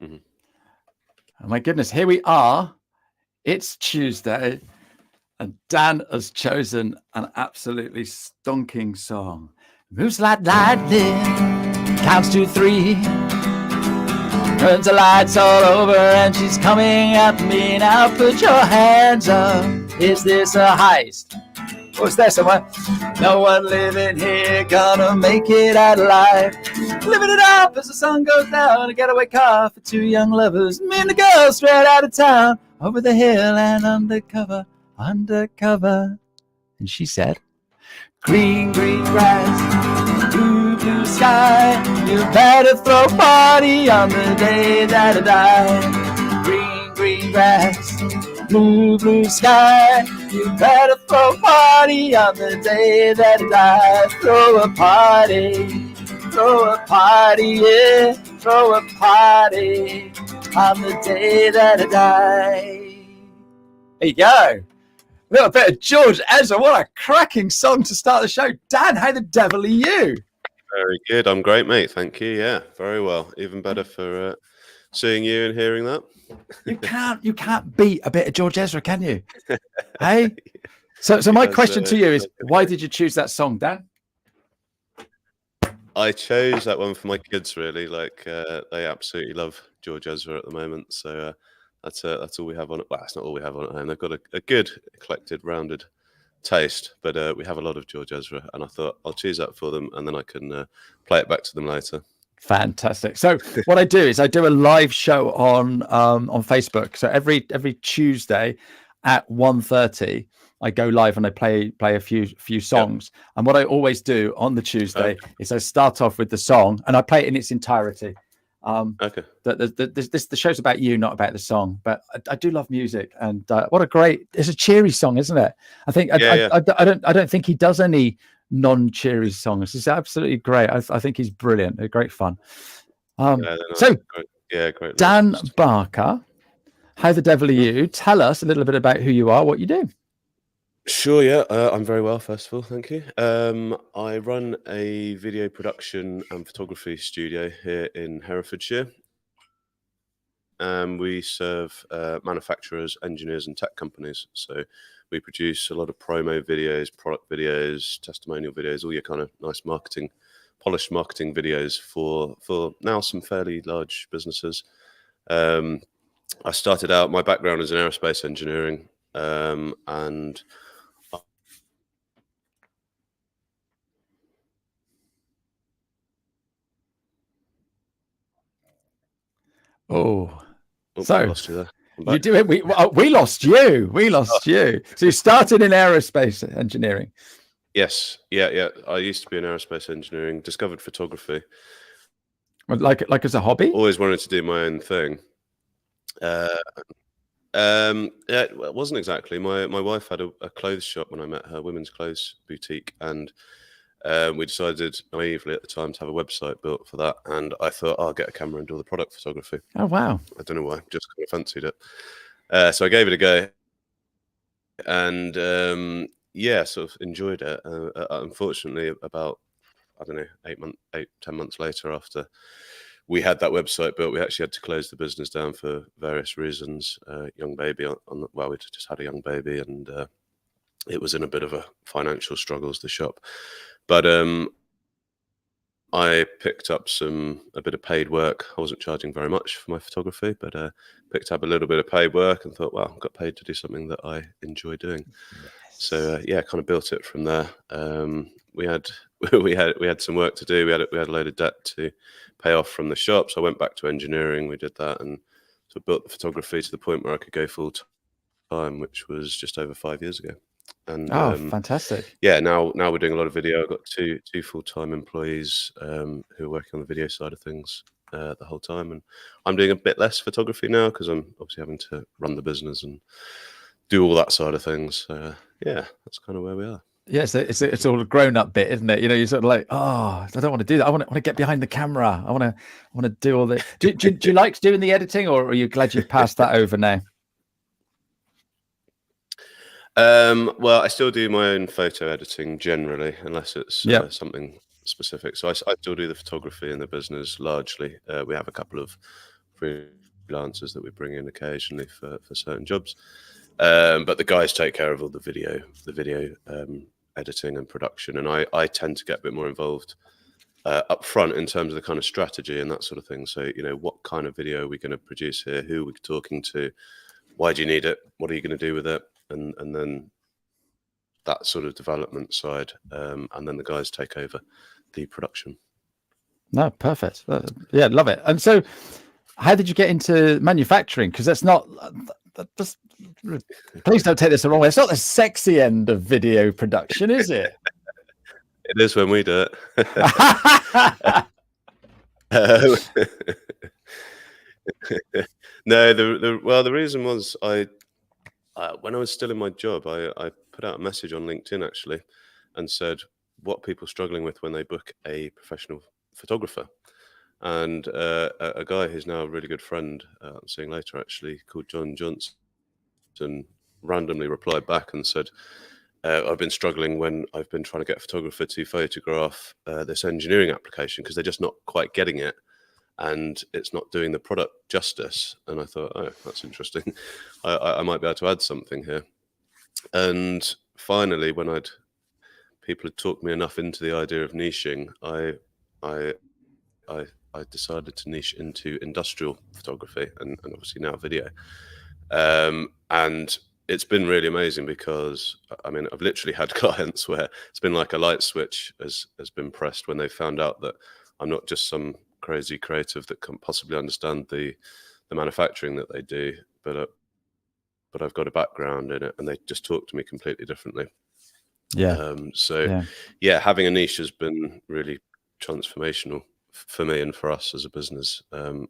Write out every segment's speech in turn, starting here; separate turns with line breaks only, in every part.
Mhm.
Oh my goodness, here we are. It's Tuesday, and Dan has chosen an absolutely stonking song. Moves like lightning, counts to 3, turns the lights all over, and she's coming at me. Now put your hands up. Is this a heist? Or is there someone? No one living here gonna make it out alive. Living it up as the sun goes down. A getaway car for 2 young lovers. Me and the girl straight out of town. Over the hill and undercover. And she said, green, green grass, blue, blue sky. You better throw a party on the day that I die. Green, green grass, blue, blue sky. You better throw a party on the day that I die. Throw a party, yeah. Throw a party on the day that I die. There you go. A little bit of George Ezra. What a cracking song to start the show. Dan, how the devil are you?
Very good. I'm great, mate. Thank you. Yeah, very well. Even better for seeing you and hearing that.
You can't beat a bit of George Ezra, can you? Hey? So my question to you is, why did you choose that song, Dan?
I chose that one for my kids, really. Like, they absolutely love George Ezra at the moment. So that's all we have on it. Well, that's not all we have on at home. They've got a good, eclectic, rounded taste, but we have a lot of George Ezra, and I thought I'll choose that for them, and then I can play it back to them later.
Fantastic. So what I do is I do a live show on Facebook. So every Tuesday at 1:30, I go live and I play a few songs. Yep. And what I always do on the Tuesday is I start off with the song and I play it in its entirety.
Okay.
The show's about you, not about the song. But I do love music, and it's a cheery song, isn't it? I think I don't think he does any non-cheery songs. It's absolutely great. I think he's brilliant. They're great fun.
Great.
Dan Barker, how the devil are you? Tell us a little bit about who you are, what you do.
Sure, yeah. I'm very well, first of all, thank you. I run a video production and photography studio here in Herefordshire. We serve manufacturers, engineers, and tech companies. So we produce a lot of promo videos, product videos, testimonial videos, all your kind of nice marketing, polished marketing videos for now some fairly large businesses. I started out, my background is in aerospace engineering, and
so
I lost you there.
You do it. We lost you. So you started in aerospace engineering.
Yes. Yeah. I used to be in aerospace engineering, discovered photography.
Like as a hobby?
Always wanted to do my own thing. It wasn't exactly. My wife had a clothes shop when I met her, women's clothes boutique, and we decided naively at the time to have a website built for that. And I thought, I'll get a camera and do all the product photography.
Oh, wow.
I don't know why, just kind of fancied it. So I gave it a go, and sort of enjoyed it. Unfortunately, about, 10 months later, after we had that website built, we actually had to close the business down for various reasons. Young baby we just had a young baby, and it was in a bit of a financial struggles, the shop. But I picked up a bit of paid work. I wasn't charging very much for my photography, but picked up a little bit of paid work and thought, well, I got paid to do something that I enjoy doing. Yes. So kind of built it from there. We had some work to do. We had a load of debt to pay off from the shop. So I went back to engineering. We did that and so built the photography to the point where I could go full time, which was just over 5 years ago. And
fantastic.
Yeah, now we're doing a lot of video. I've got two full-time employees who are working on the video side of things the whole time, and I'm doing a bit less photography now because I'm obviously having to run the business and do all that side of things. So that's kind of where we are.
Yes, it's all a grown-up bit, isn't it? You know, you're sort of like, I don't want to do that. I want to get behind the camera. I want to do all the. Do you like doing the editing, or are you glad you've passed that over now?
Well, I still do my own photo editing generally, unless it's something specific. So I still do the photography in the business largely. We have a couple of freelancers that we bring in occasionally for certain jobs. But the guys take care of all the video editing and production, and I tend to get a bit more involved up front in terms of the kind of strategy and that sort of thing. So, what kind of video are we going to produce here? Who are we talking to? Why do you need it? What are you going to do with it? And then that sort of development side, and then the guys take over the production.
No, perfect. Yeah, love it. And so, how did you get into manufacturing? Because that's not. Please don't take this the wrong way. It's not the sexy end of video production, is it?
It is when we do it. No, the reason was when I was still in my job, I put out a message on LinkedIn actually, and said what people are struggling with when they book a professional photographer. And a guy who's now a really good friend, I'm seeing later actually, called John Johnson, randomly replied back and said, I've been struggling when I've been trying to get a photographer to photograph this engineering application because they're just not quite getting it, and it's not doing the product justice. And I thought, oh, that's interesting. I might be able to add something here. And finally, when people had talked me enough into the idea of niching, I decided to niche into industrial photography and obviously now video. And it's been really amazing because, I mean, I've literally had clients where it's been like a light switch has been pressed when they found out that I'm not just some crazy creative that can possibly understand the manufacturing that they do, but I've got a background in it, and they just talk to me completely differently.
Yeah.
Yeah, having a niche has been really transformational for me and for us as a business, and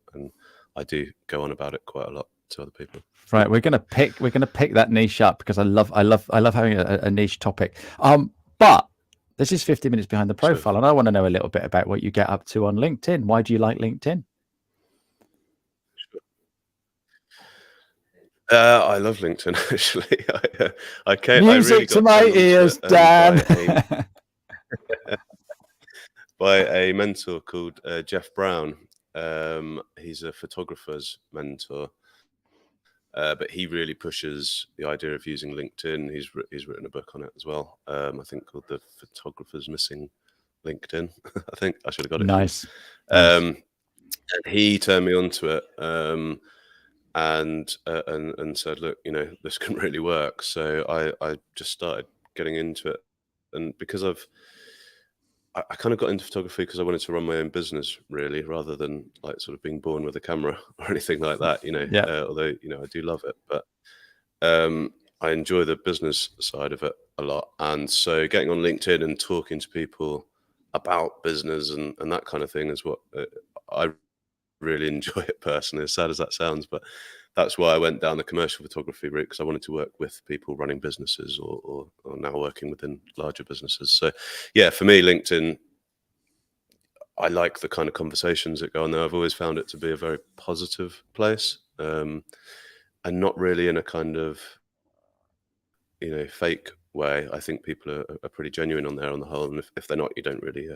I do go on about it quite a lot to other people.
Right, we're gonna pick that niche up because I love having a niche topic. But this is 50 minutes behind the profile, and I want to know a little bit about what you get up to on LinkedIn. Why do you like LinkedIn?
I love LinkedIn actually.
Music
I really
to my ears, Dan.
By a mentor called Jeff Brown. He's a photographer's mentor, but he really pushes the idea of using LinkedIn. He's written a book on it as well. I think called "The Photographer's Missing LinkedIn." I think I should have got it.
Nice.
And he turned me onto it, and said, "Look, this can really work." So I just started getting into it, and because I kind of got into photography because I wanted to run my own business, really, rather than like sort of being born with a camera or anything like that,
Yeah.
although, I do love it, but I enjoy the business side of it a lot. And so getting on LinkedIn and talking to people about business and that kind of thing is what I really enjoy it personally, as sad as that sounds, but that's why I went down the commercial photography route, because I wanted to work with people running businesses or now working within larger businesses. So yeah, for me, LinkedIn, I like the kind of conversations that go on there. I've always found it to be a very positive place, and not really in a kind of, fake way. I think people are pretty genuine on there on the whole. And if they're not, you don't really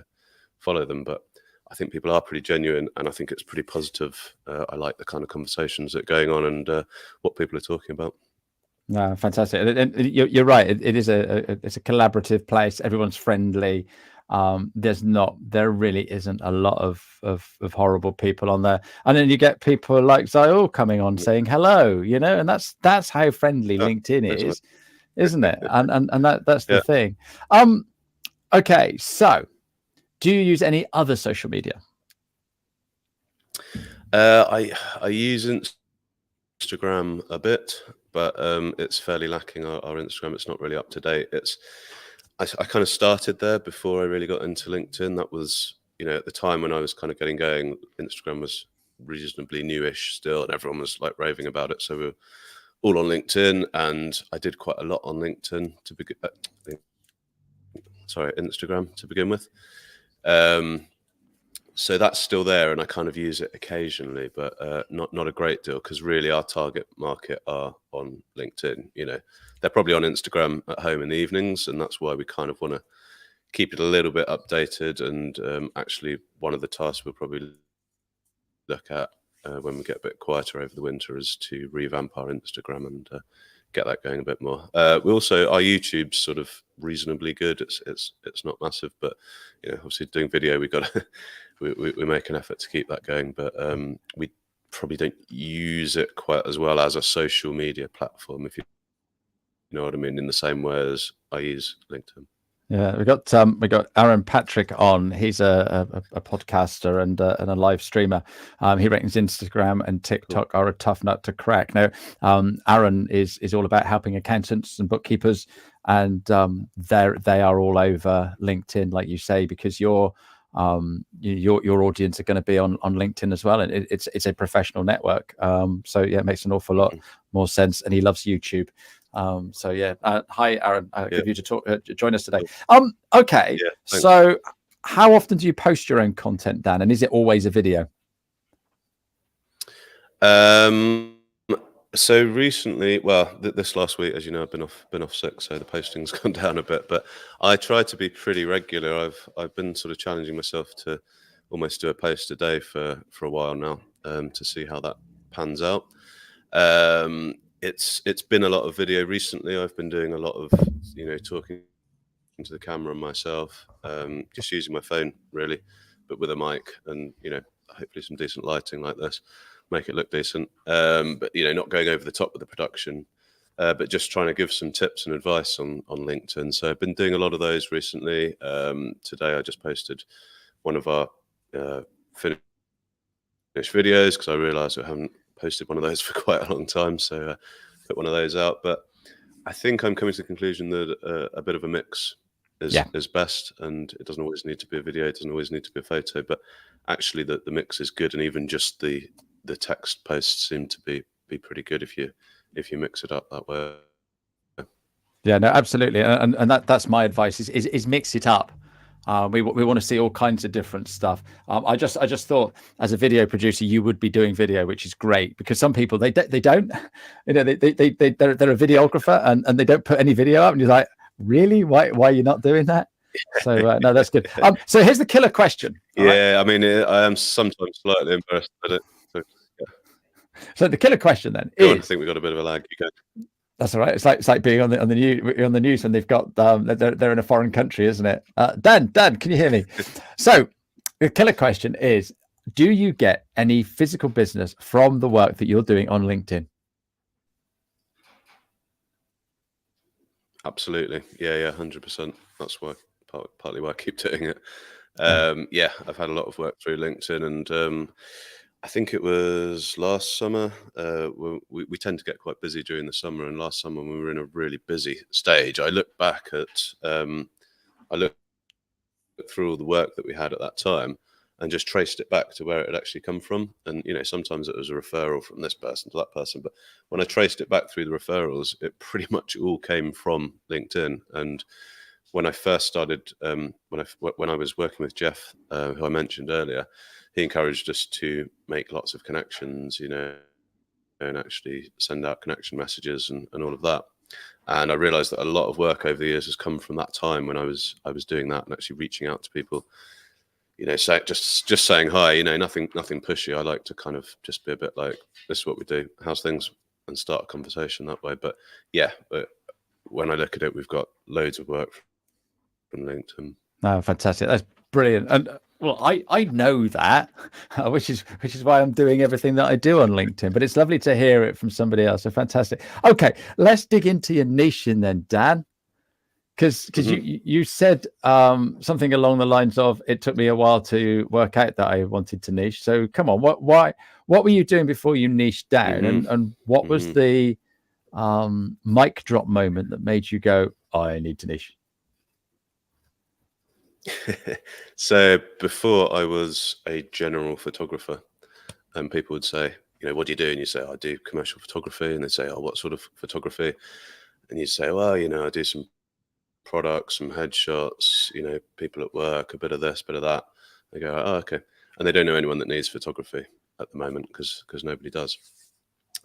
follow them. But I think people are pretty genuine, and I think it's pretty positive. I like the kind of conversations that are going on and what people are talking about.
No, fantastic. And you're right. It is it's a collaborative place. Everyone's friendly. There really isn't a lot of horrible people on there. And then you get people like Zayul coming on saying hello, and that's how friendly LinkedIn is, isn't it? And that's the thing. Okay, so do you use any other social media?
I use Instagram a bit, but it's fairly lacking. Our Instagram, it's not really up to date. I kind of started there before I really got into LinkedIn. That was, at the time when I was kind of getting going, Instagram was reasonably newish still, and everyone was like raving about it. So we were all on LinkedIn, and I did quite a lot on LinkedIn Instagram to begin with. So that's still there, and I kind of use it occasionally, but not a great deal, because really our target market are on LinkedIn. They're probably on Instagram at home in the evenings, and that's why we kind of want to keep it a little bit updated. And actually, one of the tasks we'll probably look at when we get a bit quieter over the winter is to revamp our Instagram and get that going a bit more. We also, our YouTube's sort of reasonably good. It's not massive, but obviously doing video, we got we make an effort to keep that going. But we probably don't use it quite as well as a social media platform, if you know what I mean, in the same way as I use LinkedIn.
Yeah, we got Aaron Patrick on. He's a podcaster and a live streamer. He reckons Instagram and TikTok are a tough nut to crack. Now, Aaron is all about helping accountants and bookkeepers, and they are all over LinkedIn, like you say, because your audience are going to be on LinkedIn as well, and it's a professional network. So yeah, it makes an awful lot more sense. And he loves YouTube. So yeah, hi Aaron, good you to join us today. Okay, so how often do you post your own content, Dan, and is it always a video?
So recently, well, this last week, as you know, I've been off sick, so the posting's gone down a bit. But I try to be pretty regular. I've been sort of challenging myself to almost do a post a day for a while now, to see how that pans out. It's been a lot of video recently. I've been doing a lot of talking into the camera myself, just using my phone really, but with a mic and hopefully some decent lighting like this, make it look decent. But not going over the top with the production, but just trying to give some tips and advice on LinkedIn. So I've been doing a lot of those recently. Today I just posted one of our finished videos because I realized I haven't posted one of those for quite a long time, so put one of those out. But I think I'm coming to the conclusion that a bit of a mix is best, and it doesn't always need to be a video, it doesn't always need to be a photo, but actually the mix is good, and even just the text posts seem to be pretty good if you mix it up that way.
Yeah, no, absolutely, and that's my advice is mix it up. We want to see all kinds of different stuff. I just thought as a video producer you would be doing video, which is great, because some people they don't, they're a videographer and they don't put any video up, and you're like, really, why are you not doing that? So no, that's good. So here's the killer question.
Yeah, I mean, I am sometimes slightly embarrassed at it.
So the killer question then
is, I think we got a bit of a lag. You go.
That's all right. It's like being on the news when they've got they're in a foreign country, isn't it? Dan, can you hear me? So the killer question is: do you get any physical business from the work that you're doing on LinkedIn?
Absolutely, yeah, 100%. That's why partly why I keep doing it. Yeah, I've had a lot of work through LinkedIn, and I think it was last summer. We tend to get quite busy during the summer, and last summer when we were in a really busy stage, I looked back at I looked through all the work that we had at that time and just traced it back to where it had actually come from. And sometimes it was a referral from this person to that person, but when I traced it back through the referrals, it pretty much all came from LinkedIn. And when I first started, when I was working with Jeff, who I mentioned earlier, he encouraged us to make lots of connections, and actually send out connection messages and all of that. And I realized that a lot of work over the years has come from that time when I was doing that and actually reaching out to people, just saying hi, nothing pushy. I like to kind of just be a bit like, this is what we do, how's things, and start a conversation that way. But yeah, when I look at it, we've got loads of work from LinkedIn.
Oh, fantastic. That's brilliant. And well, I know that, which is why I'm doing everything that I do on LinkedIn. But it's lovely to hear it from somebody else. So fantastic. Okay, let's dig into your niche then, Dan, because you said something along the lines of, it took me a while to work out that I wanted to niche. So come on, what were you doing before you niched down, and what was the mic drop moment that made you go, I need to niche?
So before I was a general photographer, and people would say, what do you do? And you say, I do commercial photography. And they'd say, oh, what sort of photography? And you say, well, I do some products, some headshots, people at work, a bit of this, bit of that. They go, oh, okay. And they don't know anyone that needs photography at the moment because nobody does.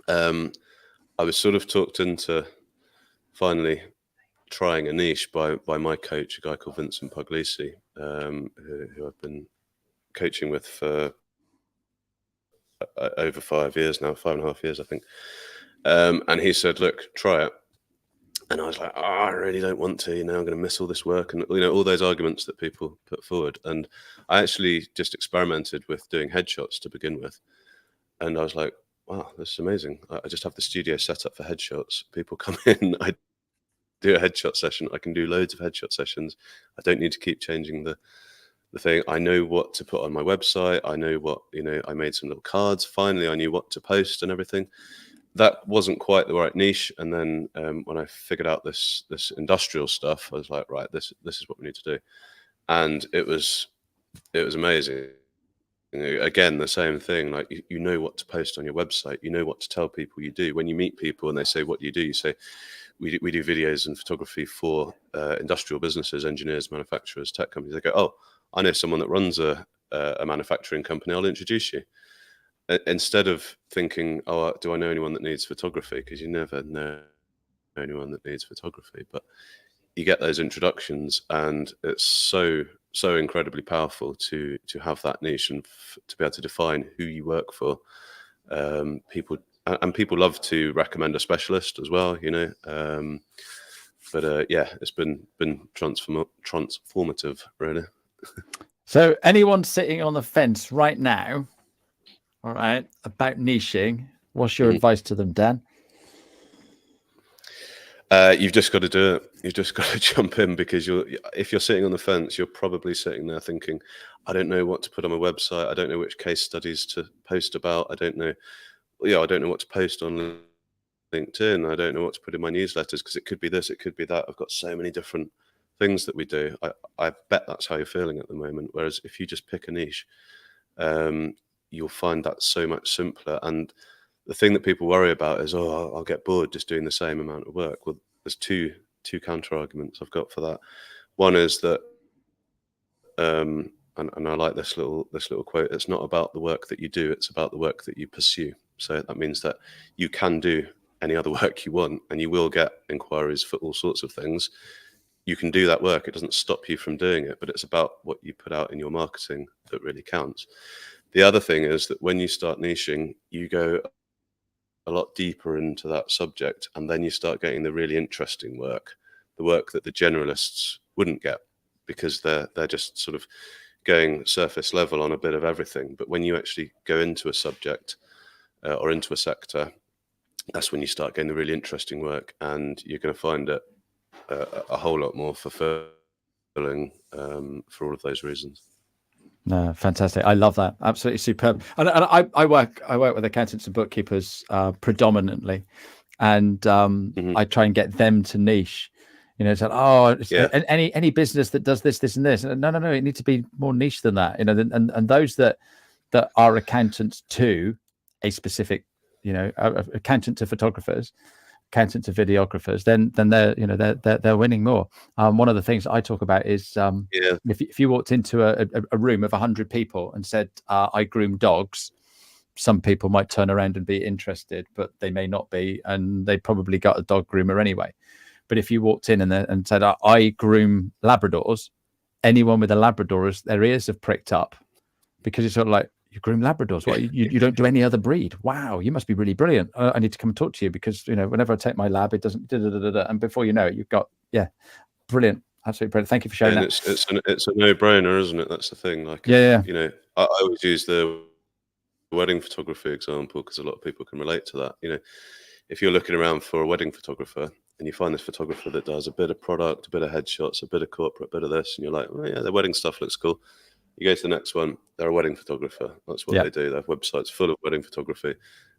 I was sort of talked into finally trying a niche by my coach, a guy called Vincent Puglisi, who I've been coaching with for over 5 years now, 5.5 years, I think. And he said, look, try it. And I was like, oh, I really don't want to, I'm going to miss all this work. And, all those arguments that people put forward. And I actually just experimented with doing headshots to begin with. And I was like, wow, this is amazing. I just have the studio set up for headshots. People come in, I do a headshot session. I can do loads of headshot sessions. I don't need to keep changing the thing. I know what to put on my website. I know what, I made some little cards. Finally, I knew what to post and everything. That wasn't quite the right niche. And then when I figured out this industrial stuff, I was like, right, this is what we need to do. And it was amazing. Again, the same thing. Like you know what to post on your website. You know what to tell people you do. When you meet people and they say, "What do?" You say, "We do videos and photography for industrial businesses, engineers, manufacturers, tech companies." They go, "Oh, I know someone that runs a manufacturing company. I'll introduce you." Instead of thinking, oh, do I know anyone that needs photography? Because you never know anyone that needs photography. But you get those introductions, and it's so incredibly powerful to have that niche and to be able to define who you work for. People love to recommend a specialist as well, But yeah, it's been transformative, really.
So anyone sitting on the fence right now, all right, about niching, what's your advice to them, Dan?
You've just got to do it. You've just got to jump in, because if you're sitting on the fence, you're probably sitting there thinking, I don't know what to put on my website. I don't know which case studies to post about. I don't know what to post on LinkedIn. I don't know what to put in my newsletters, because it could be this, it could be that. I've got so many different things that we do. I bet that's how you're feeling at the moment. Whereas if you just pick a niche, you'll find that so much simpler. And the thing that people worry about is, oh, I'll get bored just doing the same amount of work. Well, there's two counter arguments I've got for that. One is that, and I like this little quote, it's not about the work that you do, it's about the work that you pursue. So that means that you can do any other work you want, and you will get inquiries for all sorts of things. You can do that work. It doesn't stop you from doing it, but it's about what you put out in your marketing that really counts. The other thing is that when you start niching, you go a lot deeper into that subject, and then you start getting the really interesting work, the work that the generalists wouldn't get, because they're just sort of going surface level on a bit of everything. But when you actually go into a subject or into a sector, that's when you start getting the really interesting work, and you're going to find it a whole lot more fulfilling for all of those reasons.
No, fantastic. I love that. Absolutely superb. And I work with accountants and bookkeepers predominantly, and I try and get them to niche. Any business that does this, and this. No, it needs to be more niche than that. And those that are accountants to a specific, accountant to photographers, accountant to videographers, then they're winning more. One of the things I talk about is if you walked into a room of 100 people and said, I groom dogs, some people might turn around and be interested, but they may not be, and they probably got a dog groomer anyway. But if you walked in and said, I groom Labradors, anyone with a Labrador, their ears have pricked up, because it's sort of like, you groom Labradors? What, you don't do any other breed? Wow, you must be really brilliant. I need to come and talk to you, because whenever I take my lab, it doesn't and before you know it, you've got brilliant, absolutely brilliant. Thank you for sharing that.
It's a no-brainer, isn't it? That's the thing. Like,
I
always use the wedding photography example, because a lot of people can relate to that. If you're looking around for a wedding photographer and you find this photographer that does a bit of product, a bit of headshots, a bit of corporate, a bit of this, and you're like, oh yeah, the wedding stuff looks cool. You go to the next one, they're a wedding photographer. That's what they do. Their website's full of wedding photography.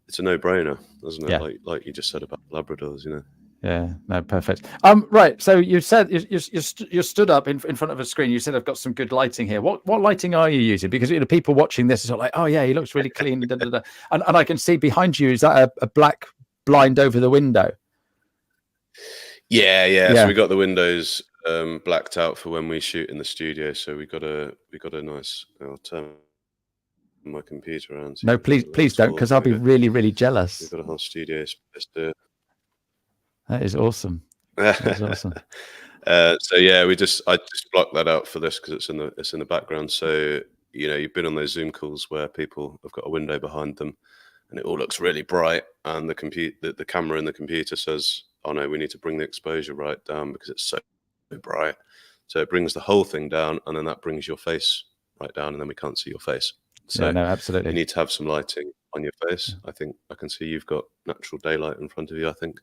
It's a no-brainer, isn't it? Like you just said about Labradors,
Yeah, no, perfect. Right. So you said you stood up in front of a screen. You said, I've got some good lighting here. What lighting are you using? Because people watching this are like, oh yeah, he looks really clean. And I can see behind you, is that a black blind over the window?
Yeah. So we got the windows blacked out for when we shoot in the studio. So we got a nice. I'll turn my computer around.
No, please don't, because I'll be really, really jealous.
We've got a whole studio.
That is awesome. That is awesome.
So yeah, I just blocked that out for this, because it's in the background. So you've been on those Zoom calls where people have got a window behind them and it all looks really bright, and the camera in the computer says, oh no, we need to bring the exposure right down because it's so bright. So it brings the whole thing down, and then that brings your face right down, and then we can't see your face. So
yeah, no, absolutely.
you need to have some lighting on your face. I think I can see you've got natural daylight in front of you, I think.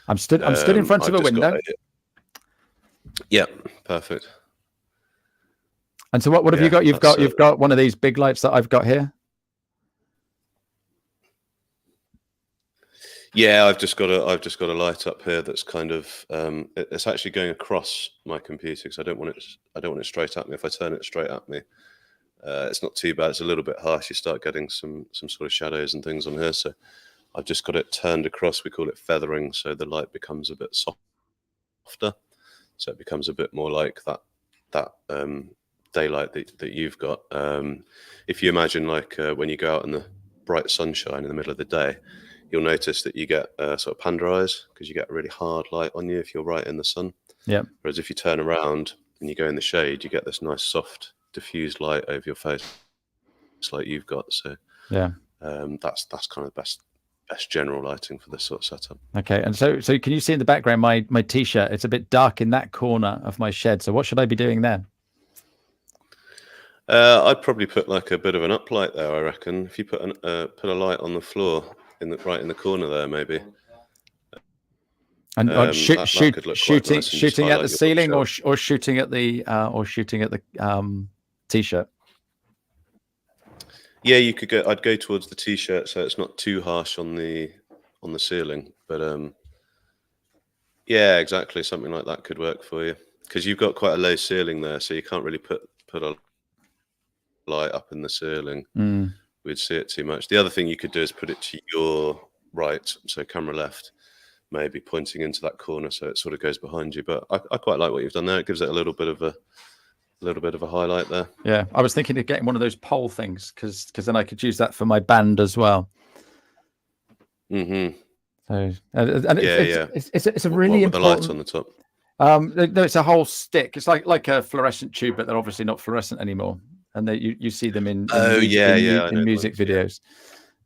I'm stood in front of a window.
Yeah, perfect.
And so what have you got? You've got one of these big lights that I've got here.
Yeah, I've just got a light up here that's kind of it's actually going across my computer because I don't want it straight at me. If I turn it straight at me, it's not too bad. It's a little bit harsh. You start getting some sort of shadows and things on here. So I've just got it turned across. We call it feathering. So the light becomes a bit softer. So it becomes a bit more like that daylight that you've got. If you imagine like when you go out in the bright sunshine in the middle of the day, you'll notice that you get sort of panda eyes because you get a really hard light on you if you're right in the sun.
Yeah.
Whereas if you turn around and you go in the shade, you get this nice soft diffused light over your face. It's like you've got. So
yeah,
that's kind of the best general lighting for this sort of setup.
Okay, and so can you see in the background my t-shirt? It's a bit dark in that corner of my shed. So what should I be doing there?
I'd probably put like a bit of an uplight there, I reckon. If you put a light on the floor right in the corner there, maybe.
And shooting at the ceiling or shooting at the t-shirt.
Yeah, you could go. I'd go towards the t-shirt so it's not too harsh on the ceiling. But yeah, exactly. Something like that could work for you because you've got quite a low ceiling there, so you can't really put a light up in the ceiling. We'd see it too much. The other thing you could do is put it to your right, so camera left, maybe pointing into that corner so it sort of goes behind you. But I quite like what you've done there. It gives it a little bit of a highlight there.
Yeah, I was thinking of getting one of those pole things because then I could use that for my band as well.
Mm-hmm.
So it's a really important.
The lights on the top.
No, it's a whole stick. It's like a fluorescent tube, but they're obviously not fluorescent anymore. And you see them in music videos.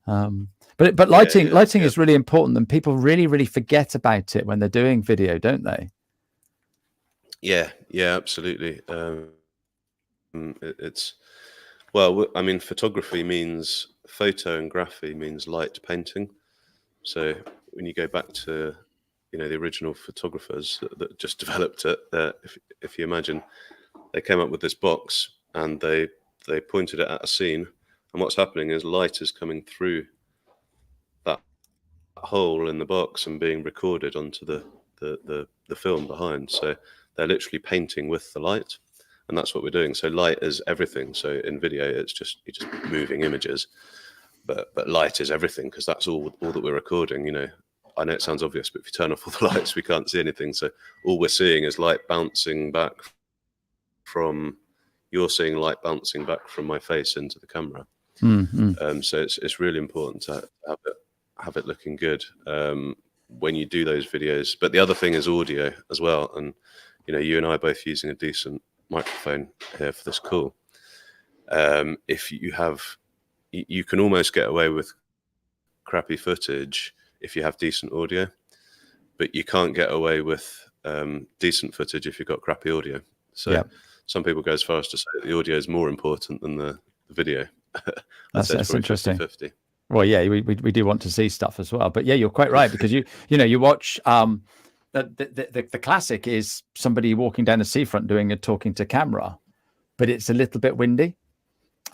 But lighting is really important, and people really forget about it when they're doing video, don't they?
Yeah, absolutely. It's well, I mean, photography means photo and graphy means light painting. So when you go back to the original photographers that just developed it, if you imagine, they came up with this box and they pointed it at a scene, and what's happening is light is coming through that hole in the box and being recorded onto the film behind. So they're literally painting with the light, and that's what we're doing. So light is everything. So in video, you're just moving images, but light is everything because that's all that we're recording. I know it sounds obvious, but if you turn off all the lights, we can't see anything. So all we're seeing is light bouncing back from. You're seeing light bouncing back from my face into the camera. So it's really important to have it looking good when you do those videos. But the other thing is audio as well. And you and I are both using a decent microphone here for this call. If you can almost get away with crappy footage if you have decent audio, but you can't get away with decent footage if you've got crappy audio. So some people go as far as to say that the audio is more important than the video.
That's interesting.
50-50.
Well, yeah, we do want to see stuff as well. But yeah, you're quite right, because you watch the classic is somebody walking down a seafront doing a talking to camera, but it's a little bit windy.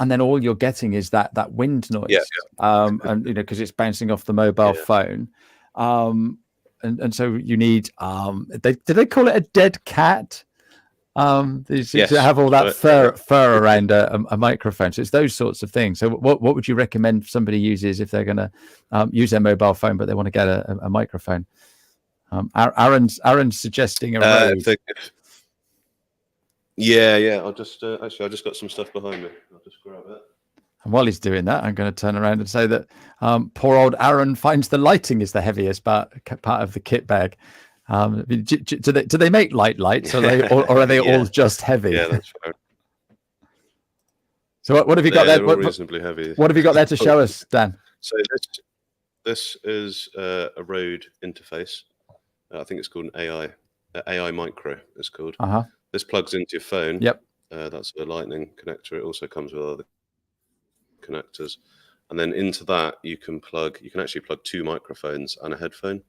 And then all you're getting is that wind noise, and because it's bouncing off the mobile phone, and so you need did they call it a dead cat? To have all that fur around a microphone. So it's those sorts of things. So what would you recommend somebody uses if they're going to use their mobile phone but they want to get a microphone? Aaron's suggesting a Rode.
I'll just actually I just got some stuff behind me. I'll just grab it.
And while he's doing that, I'm going to turn around and say that poor old Aaron finds the lighting is the heaviest part of the kit bag. Do they make lights, or are they all just heavy?
Yeah, that's fair.
So what have you got there?
They're all reasonably heavy.
What have you got there to show us, Dan?
So this is a Rode interface. I think it's called an AI Micro. It's called. This plugs into your phone.
Yep.
That's a Lightning connector. It also comes with other connectors, and then into that you can actually plug 2 microphones and a headphone,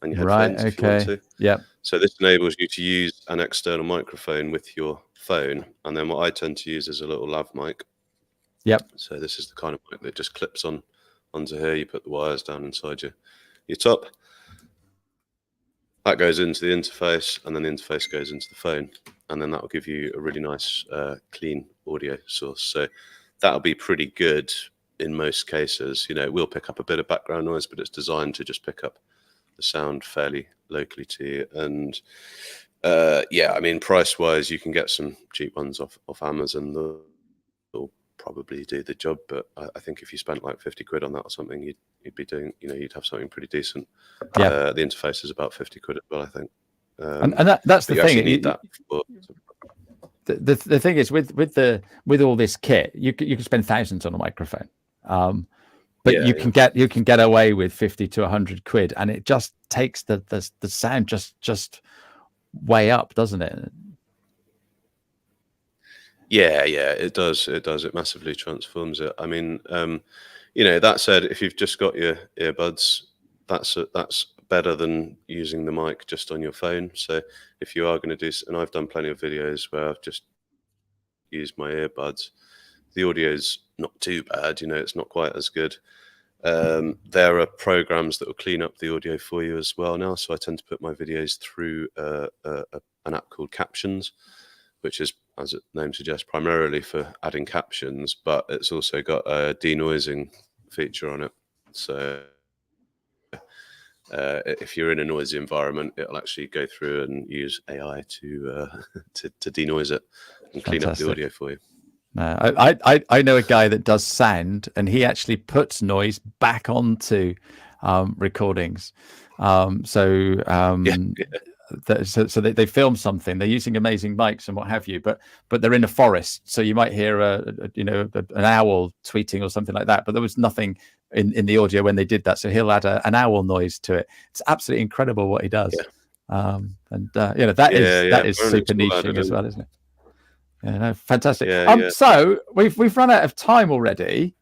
and your headphones if you want to.
Yep.
So this enables you to use an external microphone with your phone, and then what I tend to use is a little lav mic.
Yep.
So this is the kind of mic that just clips onto here. You put the wires down inside your top. That goes into the interface, and then the interface goes into the phone, and then that will give you a really nice, clean audio source. So that'll be pretty good in most cases. You know, it will pick up a bit of background noise, but it's designed to just pick up the sound fairly locally to you. And yeah, I mean, price-wise, you can get some cheap ones off Amazon. They'll probably do the job, but I think if you spent like 50 quid on that or something, you'd be doing, you know, you'd have something pretty decent. The interface is about 50 quid as well, I think.
And that's the thing.
Need that for,
the thing is with all this kit, you can spend thousands on a microphone, but you can get away with 50 to 100 quid, and it just takes the sound just way up, doesn't it?
Yeah, it does. It massively transforms it. I mean, you know, that said, if you've just got your earbuds, that's better than using the mic just on your phone. So if you are going to do, and I've done plenty of videos where I've just used my earbuds, the audio's not too bad. You know, it's not quite as good. There are programs that will clean up the audio for you as well now. So I tend to put my videos through an app called Captions, which is, as its name suggests, primarily for adding captions, but it's also got a denoising feature on it. So if you're in a noisy environment, it'll actually go through and use AI to denoise it and clean up the audio for you.
I know a guy that does sound, and he actually puts noise back onto recordings. So they film something. They're using amazing mics and what have you, but they're in a forest, so you might hear an owl tweeting or something like that. But there was nothing in the audio when they did that, so he'll add an owl noise to it. It's absolutely incredible what he does. That is super niching as well, isn't it? Yeah, no, fantastic. So we've run out of time already.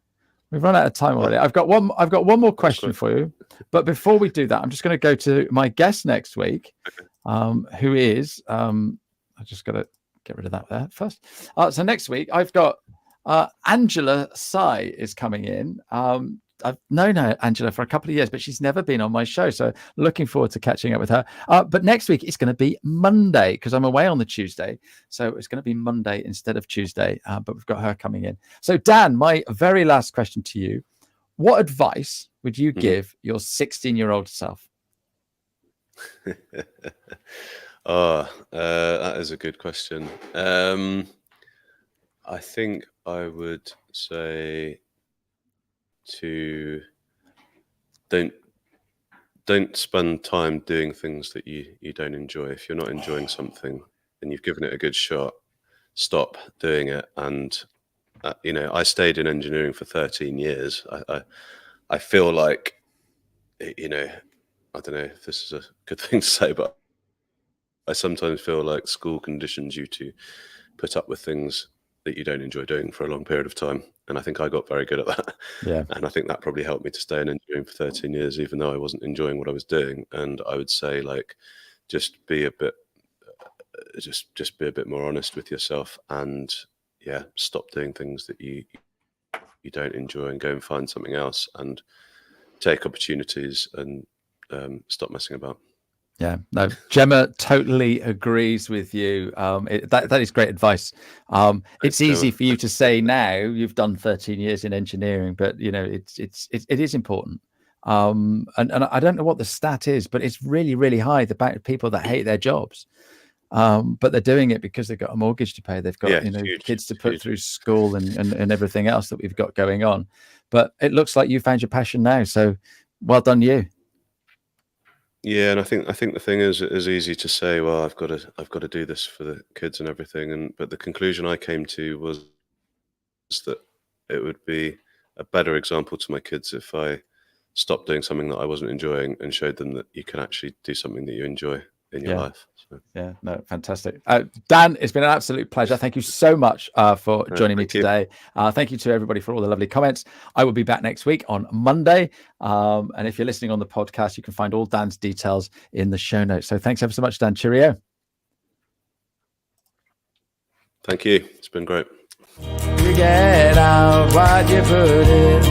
I've got one more question for you, but before we do that, I'm just going to go to my guest next week, who is I just got to get rid of that there first. So next week I've got Angela Sai is coming in. I've known her, Angela, for a couple of years, but she's never been on my show. So looking forward to catching up with her. But next week it's going to be Monday because I'm away on the Tuesday. So it's going to be Monday instead of Tuesday. But we've got her coming in. So Dan, my very last question to you. What advice would you give your 16-year-old self?
That is a good question. I think I would say to don't spend time doing things that you don't enjoy. If you're not enjoying something and you've given it a good shot, stop doing it. And I stayed in engineering for 13 years. I feel like, I don't know if this is a good thing to say, but I sometimes feel like school conditions you to put up with things that you don't enjoy doing for a long period of time. And I think I got very good at that.
Yeah.
And I think that probably helped me to stay in engineering for 13 years, even though I wasn't enjoying what I was doing. And I would say, like, just be a bit more honest with yourself, and stop doing things that you don't enjoy, and go and find something else and take opportunities, and stop messing about.
Yeah, no, Gemma totally agrees with you. That is great advice. It's easy for you to say now. You've done 13 years in engineering, but it is important. And I don't know what the stat is, but it's really, really high. The amount of people that hate their jobs, but they're doing it because they've got a mortgage to pay. They've got kids to put through school and everything else that we've got going on. But it looks like you found your passion now. So well done, you.
Yeah, and I think the thing is easy to say, well, I've got to do this for the kids and everything, but the conclusion I came to was that it would be a better example to my kids if I stopped doing something that I wasn't enjoying and showed them that you can actually do something that you enjoy in your life. So.
Yeah, no, fantastic. Dan, it's been an absolute pleasure. Thank you so much for joining me today. Thank you to everybody for all the lovely comments. I will be back next week on Monday. And if you're listening on the podcast, you can find all Dan's details in the show notes. So thanks ever so much, Dan. Cheerio.
Thank you. It's been great.
You get out what you put in.